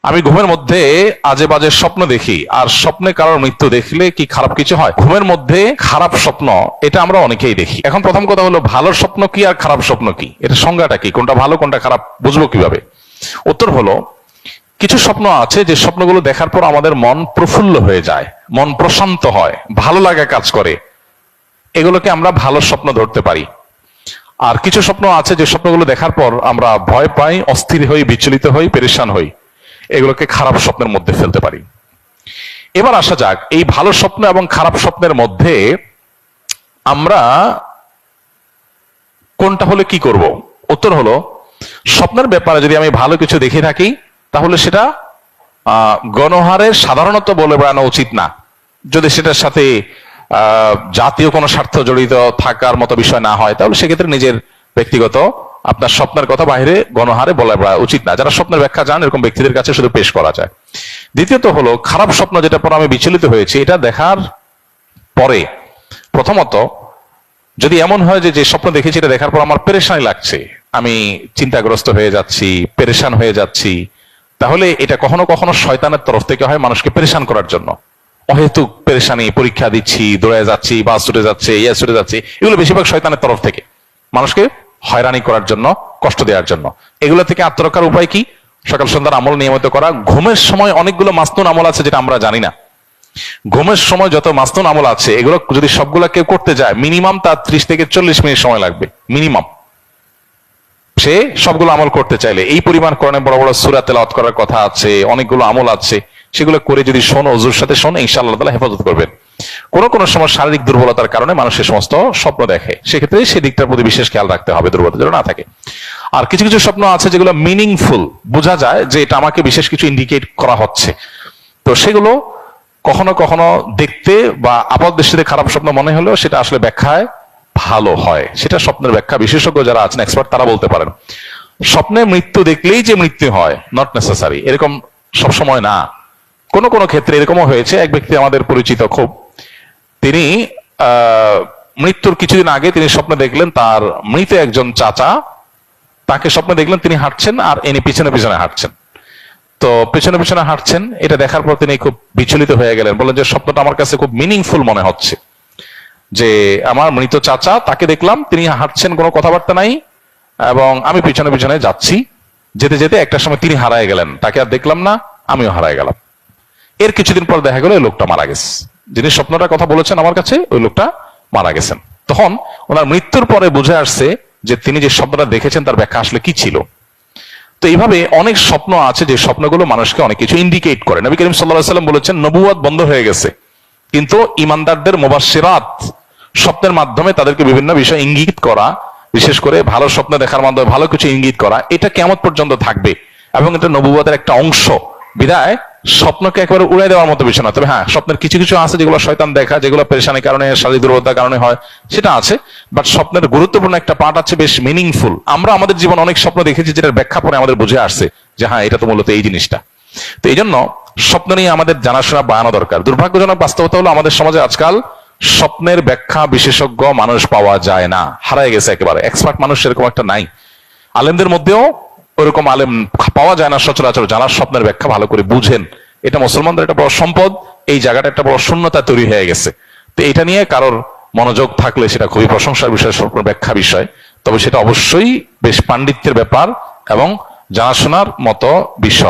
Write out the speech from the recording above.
আমি ঘুমের মধ্যে আজে বাজে স্বপ্ন দেখি, আর স্বপ্নে কারোর মৃত্যু দেখলে কি খারাপ কিছু হয়? ঘুমের মধ্যে খারাপ স্বপ্ন, এটা আমরা অনেকেই দেখি। এখন প্রথম কথা হলো, ভালো স্বপ্ন কি আর খারাপ স্বপ্ন কি, এটা সংজ্ঞাটা কি, কোনটা ভালো কোনটা খারাপ বুঝবো কিভাবে? উত্তর হলো, কিছু স্বপ্ন আছে যে স্বপ্নগুলো দেখার পর আমাদের মন প্রফুল্ল হয়ে যায়, মন প্রশান্ত হয়, ভালো লাগা কাজ করে, এগুলোকে আমরা ভালো স্বপ্ন ধরতে পারি। আর কিছু স্বপ্ন আছে যে স্বপ্নগুলো দেখার পর আমরা ভয় পাই, অস্থির হই, বিচলিত হই, পেরেশান হই, এগুলোকে খারাপ স্বপ্নের মধ্যে ফেলতে পারি। এবার আসা যাক এই ভালো স্বপ্ন এবং খারাপ স্বপ্নের মধ্যে আমরা কোনটা হলে কি করব। উত্তর হলো, স্বপ্নের ব্যাপারে যদি আমি ভালো কিছু দেখে থাকি তাহলে সেটা গণহারে সাধারণত বলে বেড়ানো উচিত না, যদি সেটার সাথে জাতীয় কোনো স্বার্থ জড়িত থাকার মতো বিষয় না হয়, তাহলে সেক্ষেত্রে নিজের ব্যক্তিগত আপনার স্বপ্নের কথা বাইরে গণহারে বলা উচিত না। যারা স্বপ্নের ব্যাখ্যা জান এরকম ব্যক্তিদের কাছে শুধু পেশ করা যায়। দ্বিতীয়ত হলো, খারাপ স্বপ্ন যেটা পর আমি বিচলিত হয়েছি, এটা দেখার পরে প্রথমত যদি এমন হয় যে স্বপ্ন দেখেছি এটা দেখার পর আমার পেরেশানি লাগছে, আমি চিন্তাগ্রস্ত হয়ে যাচ্ছি, পেরেশান হয়ে যাচ্ছি, তাহলে এটা কখনো কখনো শয়তানের তরফ থেকে হয় মানুষকে পেরেশান করার জন্য। অহেতুক পেরেশানি, পরীক্ষা দিচ্ছি, দৌড়ে যাচ্ছি, বাস ছুটে যাচ্ছে, ইয়া ছুটে যাচ্ছে, এগুলো বেশিরভাগ শয়তানের তরফ থেকে মানুষকে হয়রানি করার জন্য, কষ্ট দেওয়ার জন্য। এগুলো থেকে আত্মরক্ষার উপায় কি? সকাল সন্ধ্যার আমল নিয়মিত করা। ঘুমের সময় অনেকগুলো মাসনুন আমল আছে যেটা আমরা জানি না। ঘুমের সময় যত মাসনুন আমল আছে এগুলো যদি সবগুলা কেউ করতে যায় মিনিমাম তার 30 থেকে 40 মিনিট সময় লাগবে মিনিমাম। সে সবগুলো আমল করতে চাইলে এই পরিমাণ কোরআনে বড় বড় সূরা তেলাওয়াত করার কথা আছে, অনেকগুলো আমল আছে, সেগুলো করে যদি শোন, ওযুর সাথে শোন, ইনশাআল্লাহ তাআলা হেফাজত করবেন। কোন সময় শারীরিক দুর্বলতার কারণে মানুষ সে সমস্ত স্বপ্ন দেখে, সেক্ষেত্রে সেই দিকটার প্রতি বিশেষ খেয়াল রাখতে হবে, দুর্বলতা যেন না থাকে। আর কিছু কিছু স্বপ্ন আছে যেগুলো মিনিংফুল, বোঝা যায় যে এটা আমাকে বিশেষ কিছু ইন্ডিকেট করা হচ্ছে, তো সেগুলো কখনো কখনো দেখতে বা আপাত দৃষ্টিতে খারাপ স্বপ্ন মনে হলেও সেটা আসলে ব্যাখ্যায় ভালো হয়। সেটা স্বপ্নের ব্যাখ্যা বিশেষজ্ঞ যারা আছেন, এক্সপার্ট, তারা বলতে পারেন। স্বপ্নে মৃত্যু দেখলেই যে মৃত্যু হয়, নট নেসেসারি, এরকম সবসময় না। কোন কোন ক্ষেত্রে এরকমও হয়েছে, এক ব্যক্তি আমাদের পরিচিত খুব, তিনি মৃত্যুর কিছুদিন আগে তিনি স্বপ্নে দেখলেন তার মৃত একজন চাচা, তাকে স্বপ্নে দেখলেন তিনি হাঁটছেন আর ইনি পিছনে পিছনে হাঁটছেন। তো পিছনে পিছনে হাঁটছেন, এটা দেখার পর তিনি খুব বিচলিত হয়ে গেলেন, বললেন যে স্বপ্নটা আমার কাছে খুব মিনিংফুল মনে হচ্ছে, যে আমার মৃত চাচা, তাকে দেখলাম তিনি হাঁটছেন, কোনো কথাবার্তা নাই, এবং আমি পিছনে পিছনে যাচ্ছি, যেতে যেতে একটা সময় তিনি হারায় গেলেন, তাকে আর দেখলাম না, আমিও হারায় গেলাম। এর কিছুদিন পর দেখা গেল ওই লোকটা মারা গেছে, যিনি স্বপ্নটার কথা বলেছেন আমার কাছে, ওই লোকটা মারা গেছেন। তখন ওনার মৃত্যুর পরে বুঝে আসছে যে তিনি যে স্বপ্নটা দেখেছেন তার ব্যাখ্যা আসলে কি ছিল। তো এইভাবে অনেক স্বপ্ন আছে যে স্বপ্নগুলো মানুষকে অনেক কিছু ইন্ডিকেট করে। নবী করিম সাল্লাল্লাহু আলাইহি ওয়াসাল্লাম বলেছেন নবুয়ত বন্ধ হয়ে গেছে, কিন্তু ইমানদারদের মুবাশশিরাত, স্বপ্নের মাধ্যমে তাদেরকে বিভিন্ন বিষয় ইঙ্গিত করা, বিশেষ করে ভালো স্বপ্ন দেখার মাধ্যমে ভালো কিছু ইঙ্গিত করা, এটা কিয়ামত পর্যন্ত থাকবে এবং এটা নবুয়তের একটা অংশ। বিদায় স্বপ্নকে একেবারে উড়াই দেওয়ার মতো বিষয় না। তবে হ্যাঁ, স্বপ্নের কিছু কিছু আছে যেগুলো শয়তান দেখা, যেগুলো পেরেশানির কারণে, শারীরিক দুর্বলতার কারণে হয়, সেটা আছে। বাট স্বপ্নের গুরুত্বপূর্ণ একটা পার্ট আছে, বেশ মিনিংফুল। আমরা আমাদের জীবন অনেক স্বপ্ন দেখেছি যেটার ব্যাখ্যা পরে আমাদের বুঝে আসছে যে হ্যাঁ, এটা তো মূলত এই জিনিসটা। তো এই জন্য স্বপ্ন নিয়ে আমাদের জানাশোনা বাড়ানো দরকার। দুর্ভাগ্যজনক বাস্তবতা হলো আমাদের সমাজে আজকাল স্বপ্নের ব্যাখ্যা বিশেষজ্ঞ মানুষ পাওয়া যায় না, হারায় গেছে একেবারে। এক্সপার্ট মানুষ সেরকম একটা নাই। আলেমদের মধ্যেও ওরকম আলেম পাওয়া যায় না সচরাচর যারা স্বপ্নের ব্যাখ্যা ভালো করে বুঝেন। এটা মুসলমানদের একটা বড় সম্পদ, এই জায়গাটা একটা বড় শূন্যতা তৈরি হয়ে গেছে। তো এটা নিয়ে কারোর মনোযোগ থাকলে সেটা খুবই প্রশংসার বিষয়, স্বপ্নের ব্যাখ্যা বিষয়। তবে সেটা অবশ্যই বেশ পাণ্ডিত্যের ব্যাপার এবং জানাশোনার মতো বিষয়।